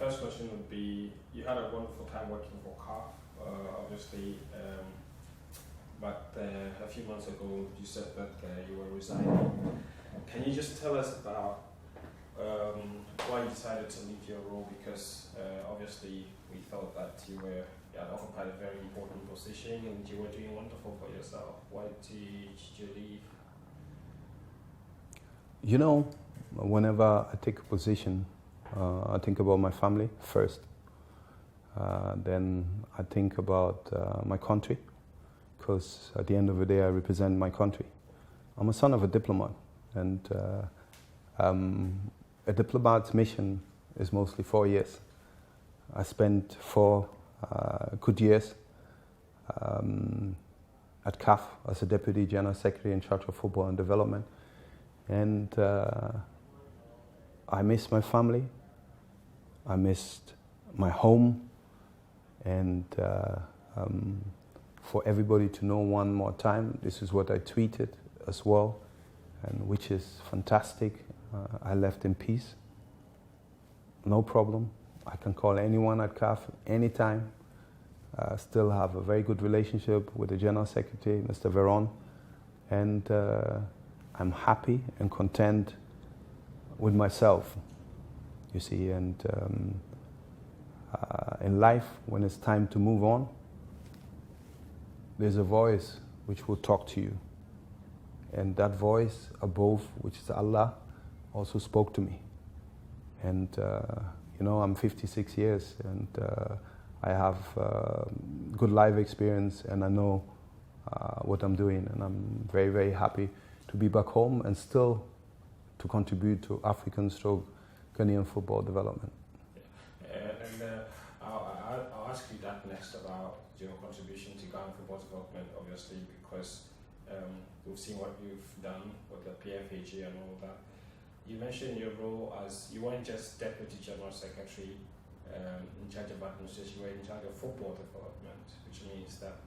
first question would be, you had a wonderful time working for CAF, obviously, but a few months ago you said that you were resigning. Can you just tell us about why you decided to leave your role? Because obviously we thought that you had occupied a very important position and you were doing wonderful for yourself. Why did you leave? You know, whenever I take a position, I think about my family first. Then I think about my country, because at the end of the day I represent my country. I'm a son of a diplomat, and a diplomat's mission is mostly 4 years. I spent 4 good years at CAF as a Deputy General Secretary in charge of football and development. And I miss my family, I missed my home, and for everybody to know one more time, this is what I tweeted as well, and which is fantastic. I left in peace, no problem. I can call anyone at CAF anytime. Still have a very good relationship with the General Secretary, Mr. Veron, and I'm happy and content with myself, you see. And in life, when it's time to move on, there's a voice which will talk to you. And that voice above, which is Allah, also spoke to me. And you know, I'm 56 years and I have good life experience, and I know what I'm doing, and I'm very, very happy to be back home and still to contribute to African/Ghanaian football development. I'll ask you that next about your contribution to Ghana football development, obviously, because we've seen what you've done with the PFAG and all that. You mentioned your role as, you weren't just Deputy General Secretary in charge of administration, you were in charge of football development, which means that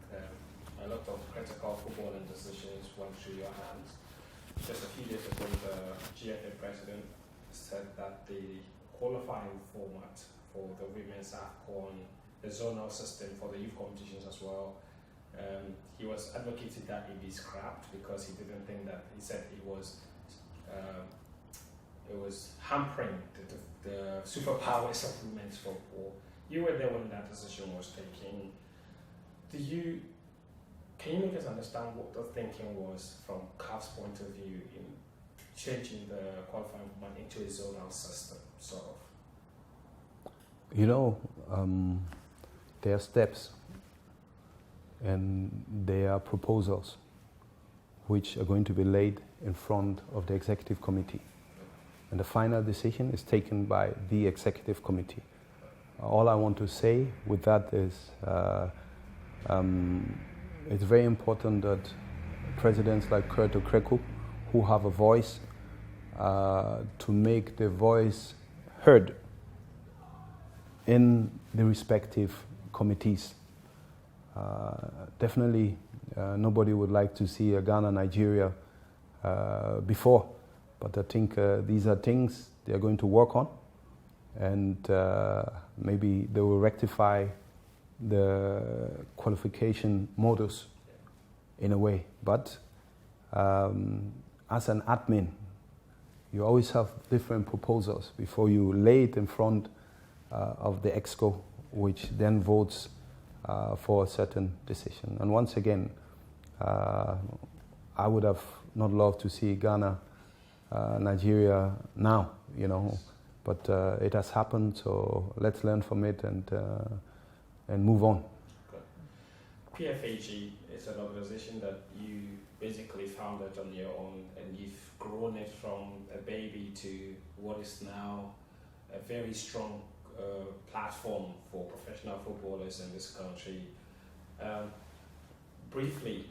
a lot of critical footballing decisions went through your hands. Just a few days ago, the GFA president said that the qualifying format for the women's AFCON, the zonal system for the youth competitions as well, he was advocating that it be scrapped because he didn't think that, he said it was hampering the superpowers of women's football. You were there when that decision was taken. Can you make us understand what the thinking was from CAF's point of view in changing the qualifying format into a zonal system, sort of? You know, there are steps and there are proposals which are going to be laid in front of the executive committee. And the final decision is taken by the executive committee. All I want to say with that is it's very important that presidents like Kurt Okreku, who have a voice, to make their voice heard in the respective committees. Definitely nobody would like to see a Ghana-Nigeria before, but I think these are things they are going to work on, and maybe they will rectify the qualification modus in a way. But as an admin, you always have different proposals before you lay it in front of the EXCO, which then votes for a certain decision. And once again, I would have not loved to see Ghana, Nigeria now, you know, but it has happened, so let's learn from it and move on. PFAG is an organization that you basically founded on your own, and you've grown it from a baby to what is now a very strong platform for professional footballers in this country. Briefly,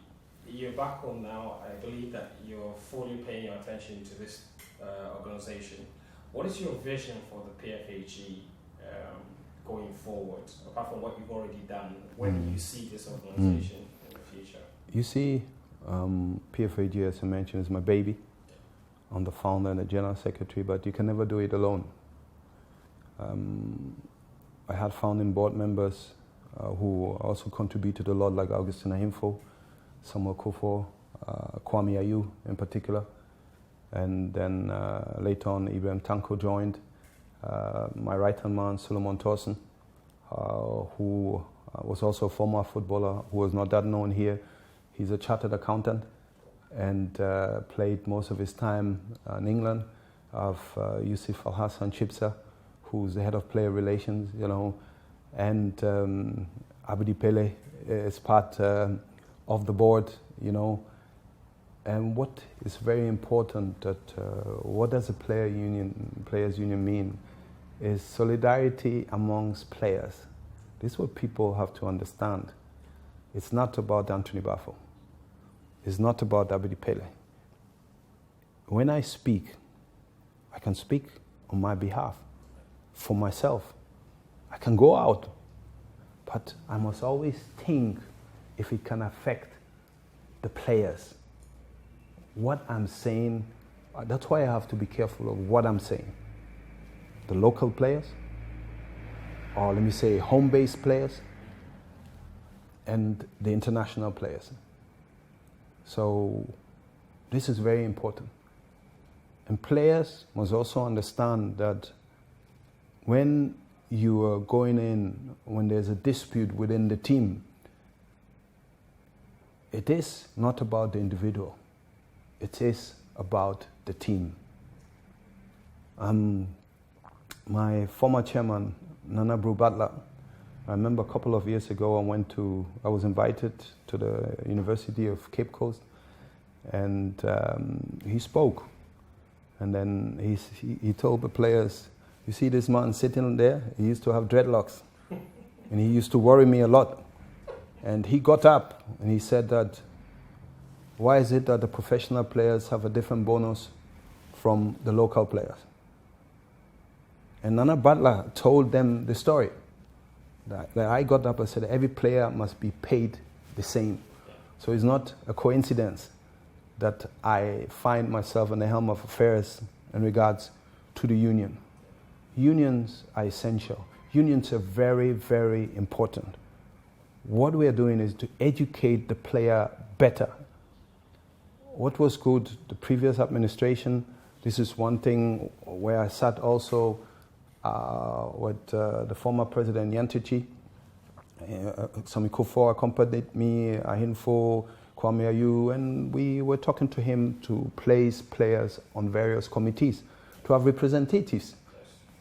you're back home now. I believe that you're fully paying your attention to this organization. What is your vision for the PFAG going forward, apart from what you've already done? Where do you see this organization in the future? You see, PFAG, as I mentioned, is my baby. I'm the founder and the general secretary, but you can never do it alone. I had founding board members who also contributed a lot, like Augustina Himfo, Samuel Kofo, Kwame Ayew in particular. And then later on, Ibrahim Tanko joined. My right-hand man, Solomon Thorsen, who was also a former footballer, who was not that known here. He's a chartered accountant and played most of his time in England. Of Yusuf Al-Hassan Chipsa, who's the head of player relations, you know, and Abdi Pele is part of the board, you know. And what is very important that what does a players union mean is solidarity amongst players. This is what people have to understand. It's not about Anthony Baffoe. It's not about Abdi Pele. When I speak, I can speak on my behalf, for myself. I can go out, but I must always think if it can affect the players. What I'm saying, that's why I have to be careful of what I'm saying. The local players, or let me say home-based players, and the international players. So this is very important. And players must also understand that when you are going in, when there's a dispute within the team, it is not about the individual. It is about the team. My former chairman, Nana Brew Butler, I remember a couple of years ago I was invited to the University of Cape Coast, and he spoke. And then he told the players, you see this man sitting there? He used to have dreadlocks. And he used to worry me a lot. And he got up and he said that, why is it that the professional players have a different bonus from the local players? And Nana Butler told them the story. That I got up and said, every player must be paid the same. So it's not a coincidence that I find myself in the helm of affairs in regards to the union. Unions are essential. Unions are very, very important. What we are doing is to educate the player better. What was good, the previous administration, this is one thing where I sat also with the former president Yantichi. Sami Kufo accompanied me, Ahinfo, Kwame Ayew, and we were talking to him to place players on various committees, to have representatives.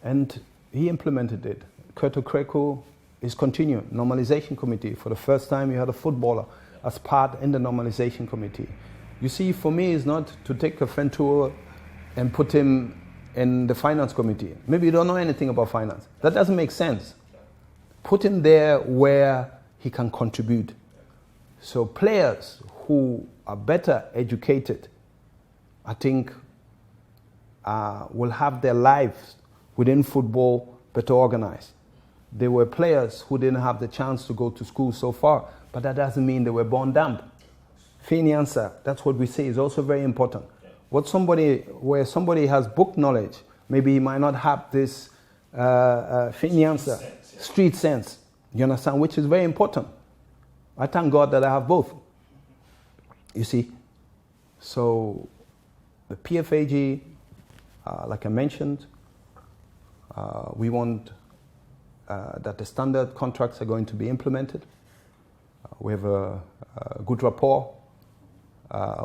And he implemented it. Kurto Kreko is continuing, normalization committee. For the first time, you had a footballer as part in the normalization committee. You see, for me, it's not to take a Fentour and put him in the finance committee. Maybe you don't know anything about finance. That doesn't make sense. Put him there where he can contribute. So players who are better educated, I think, will have their lives within football better organized. There were players who didn't have the chance to go to school so far, but that doesn't mean they were born dumb. Financer, that's what we say, is also very important. Where somebody has book knowledge, maybe he might not have this financer, street sense, you understand, which is very important. I thank God that I have both. You see, so the PFAG, like I mentioned, we want that the standard contracts are going to be implemented. We have a good rapport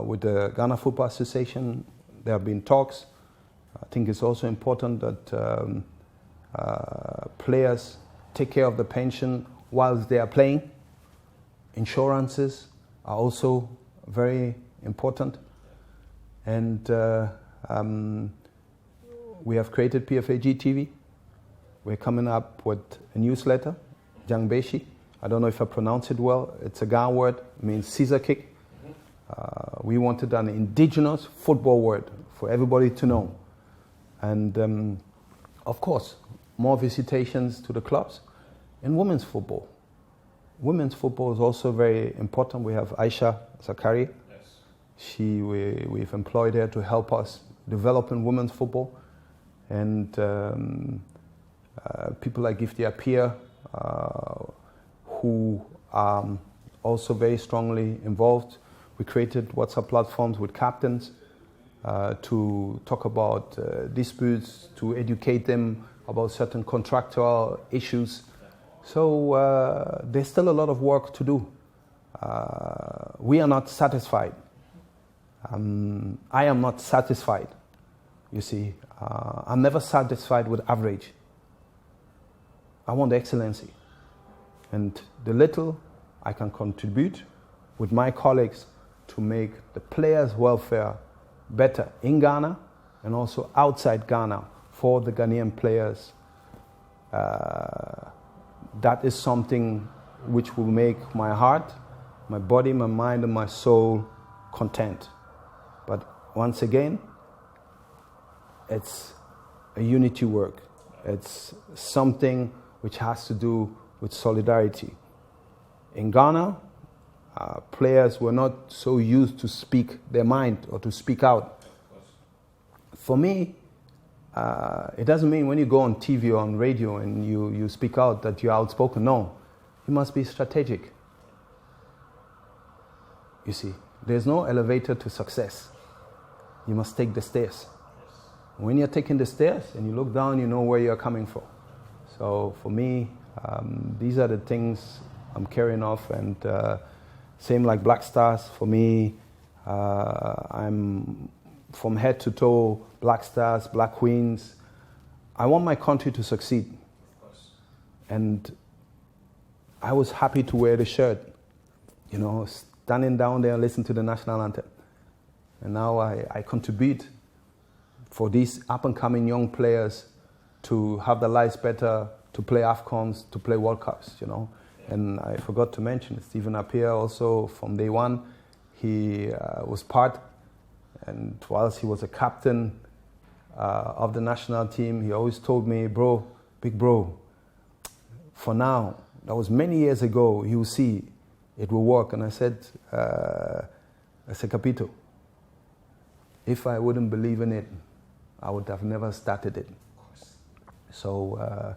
with the Ghana Football Association. There have been talks. I think it's also important that players take care of the pension whilst they are playing. Insurances are also very important. And we have created PFAG TV. We're coming up with a newsletter, Jangbeshi. I don't know if I pronounce it well. It's a Ga word, it means Caesar kick. We wanted an indigenous football word for everybody to know. And of course, more visitations to the clubs. And women's football. Women's football is also very important. We have Aisha Zakari. Yes. We've employed her to help us develop in women's football. And people like Gifty Appiah, who are also very strongly involved. We created WhatsApp platforms with captains to talk about disputes, to educate them about certain contractual issues. So there's still a lot of work to do. We are not satisfied. I am not satisfied, you see. I'm never satisfied with average. I want excellency. And the little I can contribute with my colleagues to make the players' welfare better in Ghana and also outside Ghana for the Ghanaian players. That is something which will make my heart, my body, my mind, and my soul content. But once again, it's a unity work. It's something which has to do with solidarity. In Ghana, players were not so used to speak their mind or to speak out. For me, it doesn't mean when you go on TV or on radio and you speak out that you're outspoken. No, you must be strategic. You see, there's no elevator to success. You must take the stairs. When you're taking the stairs and you look down, you know where you're coming from. So for me, these are the things I'm carrying off, and same like Black Stars. For me, I'm from head to toe, Black Stars, Black Queens. I want my country to succeed. Of course. And I was happy to wear the shirt, you know, standing down there and listen to the national anthem. And now I contribute for these up-and-coming young players to have their lives better, to play AFCONs, to play World Cups, you know. Yeah. And I forgot to mention Stephen Appiah also from day one. He was part, and whilst he was a captain of the national team, he always told me, bro, big bro, for now, that was many years ago, you will see it will work. And I said, Capito, if I wouldn't believe in it, I would have never started it. So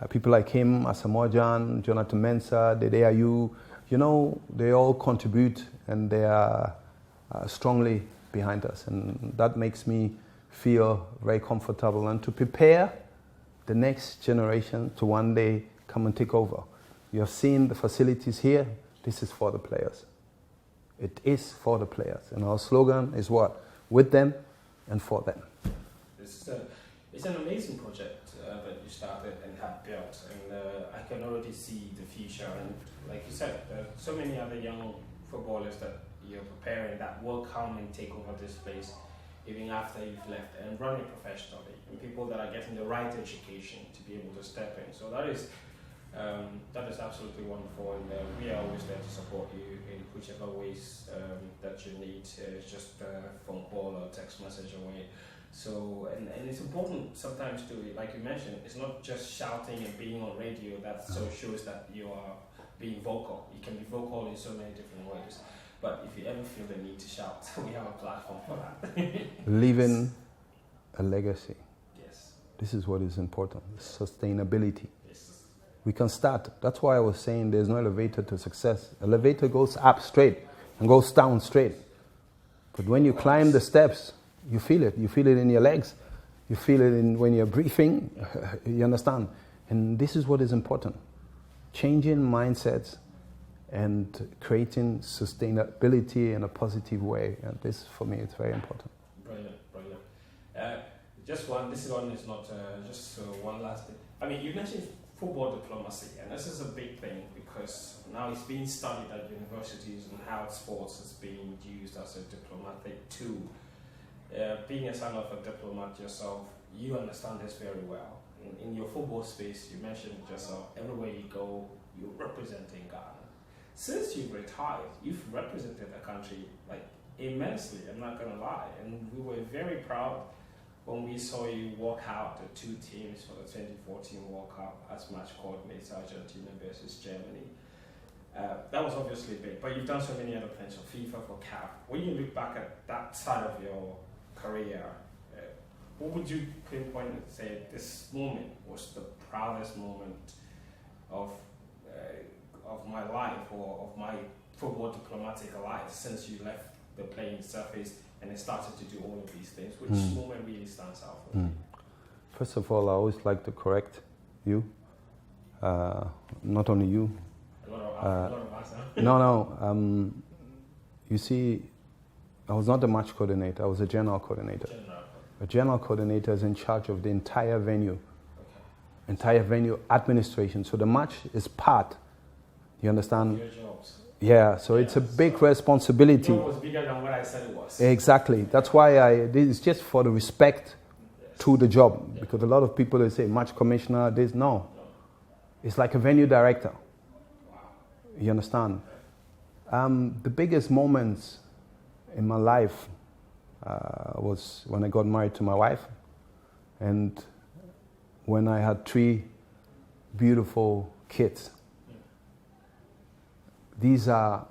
people like him, Asamoah Gyan, Jonathan Mensah, Dede Ayew, you know, they all contribute and they are strongly behind us. And that makes me feel very comfortable and to prepare the next generation to one day come and take over. You have seen the facilities here. This is for the players. It is for the players. And our slogan is what? With them and for them. It's an amazing project that you started and have built, and I can already see the future. And like you said, so many other young footballers that you're preparing that will come and take over this place even after you've left and run it professionally, and people that are getting the right education to be able to step in. So that is absolutely wonderful, and we are always there to support you in whichever ways that you need. It's just a phone call or text message away. So, and it's important sometimes to, like you mentioned, it's not just shouting and being on radio that so shows that you are being vocal. You can be vocal in so many different ways. But if you ever feel the need to shout, we have a platform for that. Leaving a legacy. Yes. This is what is important, sustainability. Yes. We can start. That's why I was saying there's no elevator to success. Elevator goes up straight and goes down straight. But when you climb the steps, you feel it. You feel it in your legs. You feel it when you're breathing. You understand? And this is what is important. Changing mindsets and creating sustainability in a positive way. And this, for me, is very important. Brilliant. This one is not just one last thing. I mean, you mentioned football diplomacy, and this is a big thing because now it's being studied at universities and how sports is being used as a diplomatic tool. Being a son of a diplomat yourself, you understand this very well. In your football space, you mentioned yourself, everywhere you go, you're representing Ghana. Since you've retired, you've represented the country like immensely, I'm not going to lie. And we were very proud when we saw you walk out the two teams for the 2014 World Cup as match coordinates, Argentina versus Germany. That was obviously big, but you've done so many other things for FIFA, for CAF. When you look back at that side of your career, what would you pinpoint and say this moment was the proudest moment of my life or of my football diplomatic life since you left the playing surface and started to do all of these things? Which moment really stands out for you? First of all, I always like to correct you. Not only you. A lot of us, huh? No. You see, I was not the match coordinator. I was a general coordinator. A general coordinator is in charge of the entire venue. Entire venue administration. So the match is part. You understand? Your jobs. Yeah, so it's a big responsibility. It was bigger than what I said it was. Exactly. That's why this is just for the respect to the job. Because a lot of people, they say, match commissioner, this. No. It's like a venue director. Wow. You understand? The biggest moments in my life was when I got married to my wife, and when I had 3 beautiful kids. These are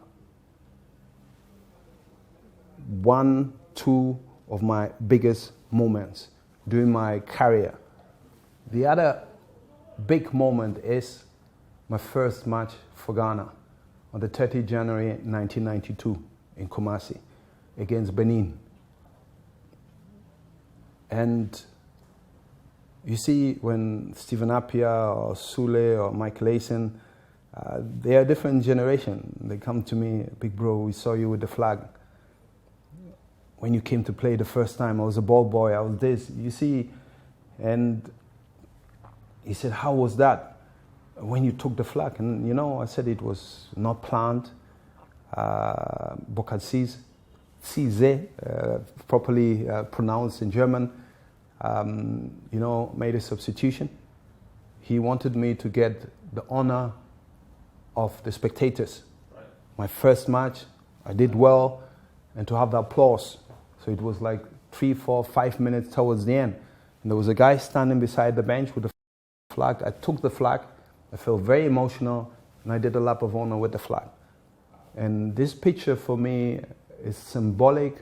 1, 2 of my biggest moments during my career. The other big moment is my first match for Ghana on the 30th January 1992 in Kumasi against Benin. And you see, when Stephen Appiah or Sule or Michael Ayson, they are a different generation. They come to me, big bro, we saw you with the flag. When you came to play the first time, I was a ball boy, I was this, you see. And he said, how was that when you took the flag? And you know, I said it was not planned. Bokatsiz, properly pronounced in German, made a substitution. He wanted me to get the honor of the spectators. Right. My first match, I did well, and to have the applause. So it was like 3, 4, 5 minutes towards the end. And there was a guy standing beside the bench with the flag. I took the flag, I felt very emotional, and I did a lap of honor with the flag. And this picture for me is symbolic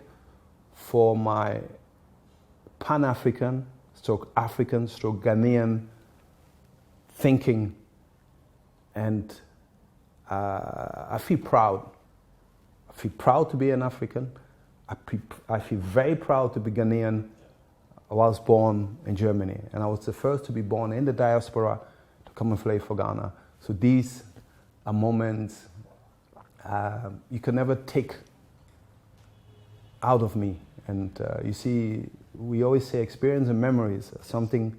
for my Pan-African, African, Ghanaian thinking. And I feel proud. I feel proud to be an African. I feel very proud to be Ghanaian. I was born in Germany, and I was the first to be born in the diaspora to come and play for Ghana. So these are moments you can never take out of me. And you see, we always say experience and memories are something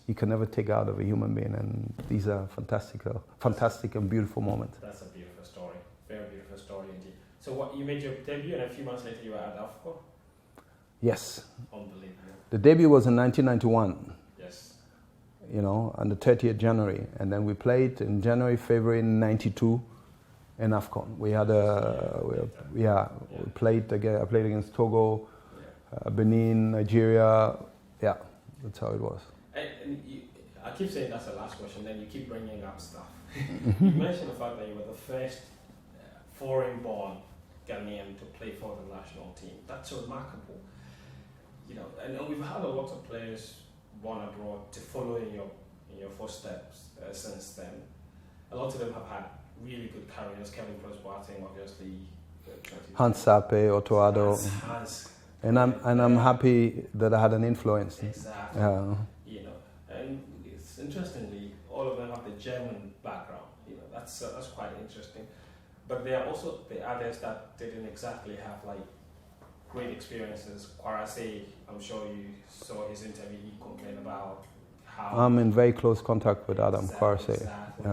you can never take out of a human being. And these are fantastic and beautiful moments. That's a beautiful story. Very beautiful story indeed. So you made your debut, and a few months later you were at Baffoe? Yes. Unbelievable. The debut was in 1991. Yes. On the 30th January. And then we played in January, February 92 in AFCON. We had we played again. I played against Togo, Benin, Nigeria. Yeah, that's how it was. And I keep saying that's the last question, then you keep bringing up stuff. You mentioned the fact that you were the first foreign-born Ghanaian to play for the national team. That's remarkable. And we've had a lot of players born abroad to follow in your footsteps since then. A lot of them have had really good careers. Kevin Prince-Boateng, obviously. Hans Sape, Otto Addo. Hans. And I'm happy that I had an influence. Exactly. And it's interestingly, all of them have the German background. That's quite interesting. But there are also the others that didn't exactly have great experiences. Kwarase, I'm sure you saw his interview. He complained about how I'm in very close contact with Adam Kwarase. Exactly.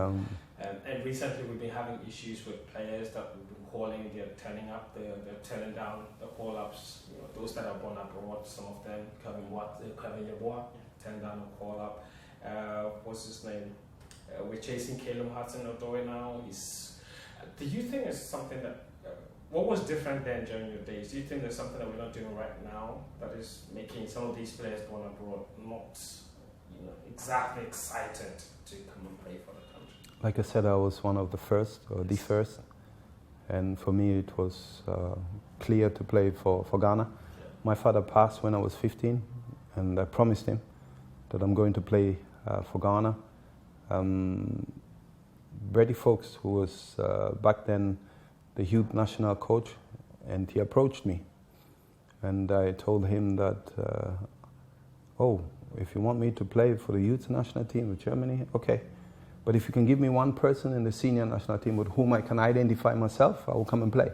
And recently we've been having issues with players that we've been calling. They're turning up. They're turning down the call-ups. Those that are born abroad. Some of them, Kevin Yeboah, turned down a call-up. What's his name? We're chasing Calum Hudson-Odoi now. Do you think it's something that what was different then during your days? Do you think there's something that we're not doing right now that is making some of these players born abroad not, exactly excited to come and play for the country? Like I said, I was one of the first, or the first, and for me it was clear to play for Ghana. Yeah. My father passed when I was 15, and I promised him that I'm going to play for Ghana, Brady Fox, who was back then the youth national coach, and he approached me. And I told him that, if you want me to play for the youth national team of Germany, okay. But if you can give me one person in the senior national team with whom I can identify myself, I will come and play.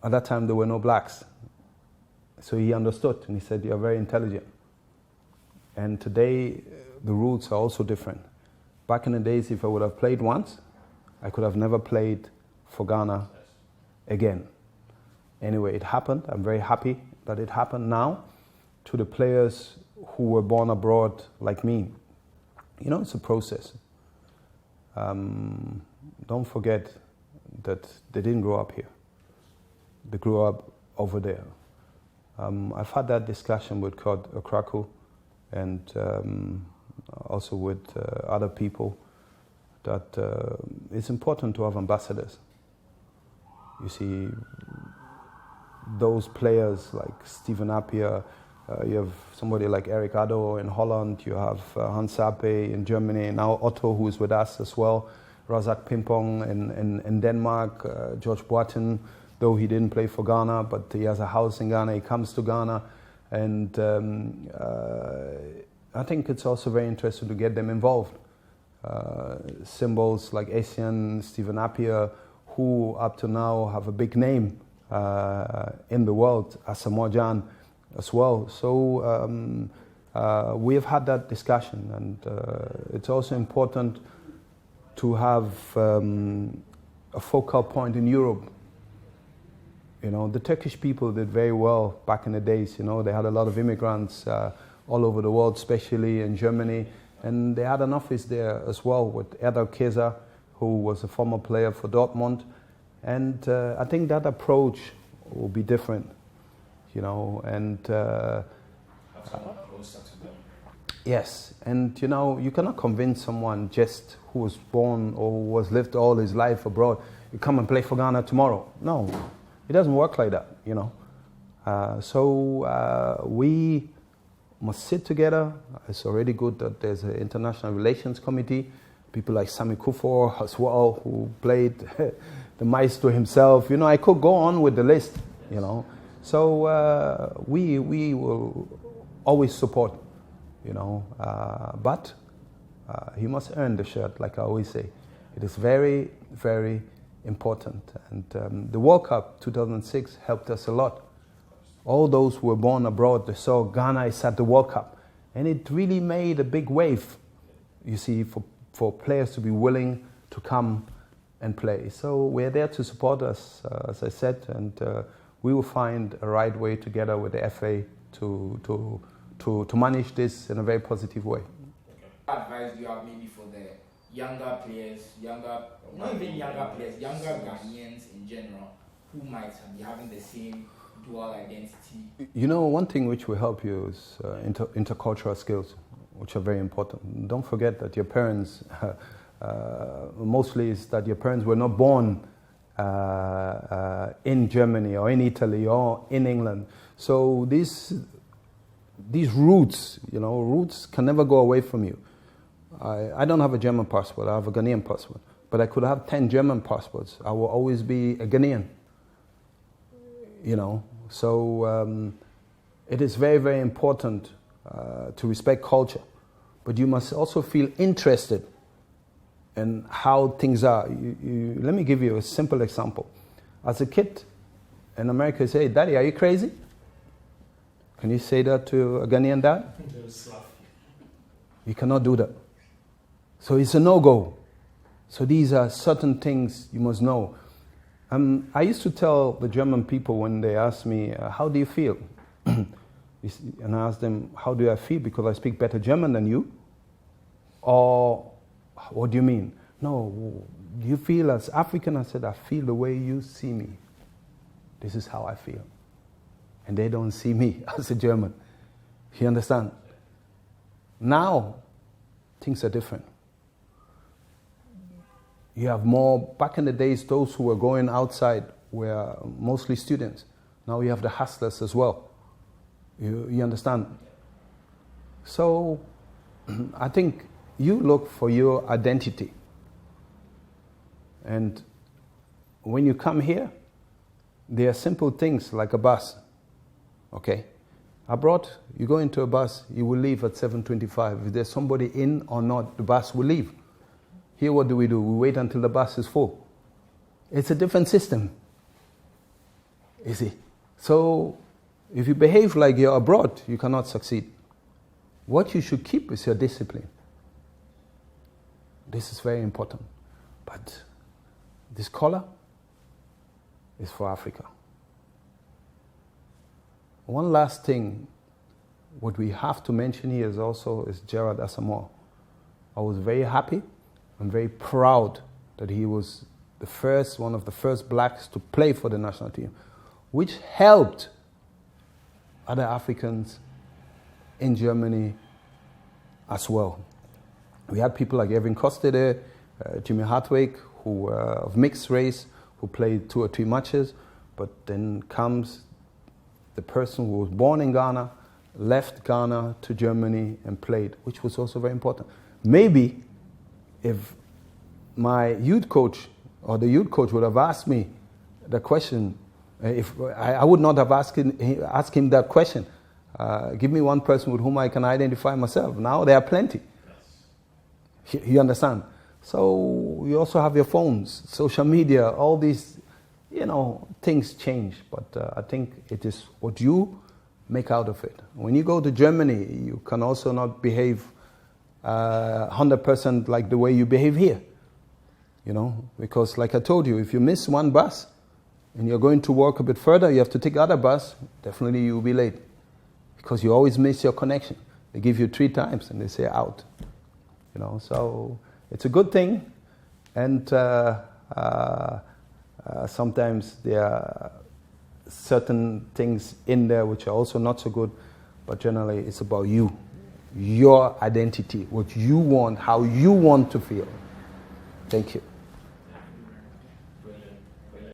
At that time, there were no blacks. So he understood, and he said, you're very intelligent. And today, the rules are also different. Back in the days, if I would have played once, I could have never played for Ghana again. Anyway, it happened. I'm very happy that it happened now to the players who were born abroad like me. You know, it's a process. Don't forget that they didn't grow up here. They grew up over there. I've had that discussion with Krakow and also with other people that it's important to have ambassadors. You see, those players like Steven Appiah, you have somebody like Eric Addo in Holland, you have Hans Sape in Germany, now Otto, who is with us as well, Razak Pimpong in Denmark, George Boateng, though he didn't play for Ghana, but he has a house in Ghana, he comes to Ghana, and I think it's also very interesting to get them involved. Symbols like Essien, Steven Appiah, who up to now have a big name in the world, Asamoah Gyan as well. So we have had that discussion, and it's also important to have a focal point in Europe. You know, the Turkish people did very well back in the days. You know, they had a lot of immigrants all over the world, especially in Germany, and they had an office there as well with Erdal Keza, who was a former player for Dortmund, and I think that approach will be different. You know, and have someone closer to them. Yes, and you know, you cannot convince someone just who was born or who was lived all his life abroad, you come and play for Ghana tomorrow. No, it doesn't work like that, you know. So we must sit together. It's already good that there's an international relations committee, people like Sami Kufor as well, who played the maestro himself. You know, I could go on with the list, you know. So we will always support, you know, but he must earn the shirt, like I always say. It is very, very important. And the World Cup 2006 helped us a lot. All those who were born abroad, they saw Ghana is at the World Cup. And it really made a big wave, you see, for players to be willing to come and play. So we're there to support us, as I said, and we will find a right way together with the FA to manage this in a very positive way. What advice do you have maybe for the younger players, not even younger players, younger Ghanaians in general, who might be having the same dual identity? You know, one thing which will help you is intercultural skills, which are very important. Don't forget that your parents, mostly is that your parents were not born in Germany or in Italy or in England. So these roots, you know, roots can never go away from you. I don't have a German passport, I have a Ghanaian passport. But I could have 10 German passports. I will always be a Ghanaian, you know. So it is very, very important to respect culture. But you must also feel interested in how things are. Let me give you a simple example. As a kid in America, you say, "Daddy, are you crazy?" Can you say that to a Ghanaian dad? You cannot do that. So it's a no-go. So these are certain things you must know. I used to tell the German people when they ask me, how do you feel? And I ask them, how do I feel? Because I speak better German than you? Or what do you mean? No, do you feel as African? I said, I feel the way you see me. This is how I feel. And they don't see me as a German. You understand? Now, things are different. You have more, back in the days, those who were going outside were mostly students. Now you have the hustlers as well. You understand? So I think you look for your identity. And when you come here, there are simple things like a bus. Okay? Abroad, you go into a bus, you will leave at 7:25. If there's somebody in or not, the bus will leave. Here, what do? We wait until the bus is full. It's a different system. You see? So, if you behave like you're abroad, you cannot succeed. What you should keep is your discipline. This is very important. But this color is for Africa. One last thing, what we have to mention here is Gerard Asamoah. I was very happy and very proud that he was one of the first blacks to play for the national team, which helped other Africans in Germany as well. We had people like Erwin Koste there, Jimmy Hartwig, who of mixed race, who played 2 or 3 matches, but then comes the person who was born in Ghana, left Ghana to Germany and played, which was also very important. Maybe if my youth coach or the youth coach would have asked me the question, if I would not have asked him that question. Give me one person with whom I can identify myself. Now there are plenty. Yes. You understand? So you also have your phones, social media, all these, things change. But I think it is what you make out of it. When you go to Germany, you can also not behave 100% like the way you behave here. Because like I told you, if you miss one bus and you're going to work a bit further, you have to take other bus, definitely you'll be late. Because you always miss your connection. They give you 3 times and they say out. So it's a good thing. And sometimes there are certain things in there which are also not so good. But generally it's about you, your identity, what you want, how you want to feel. Thank you.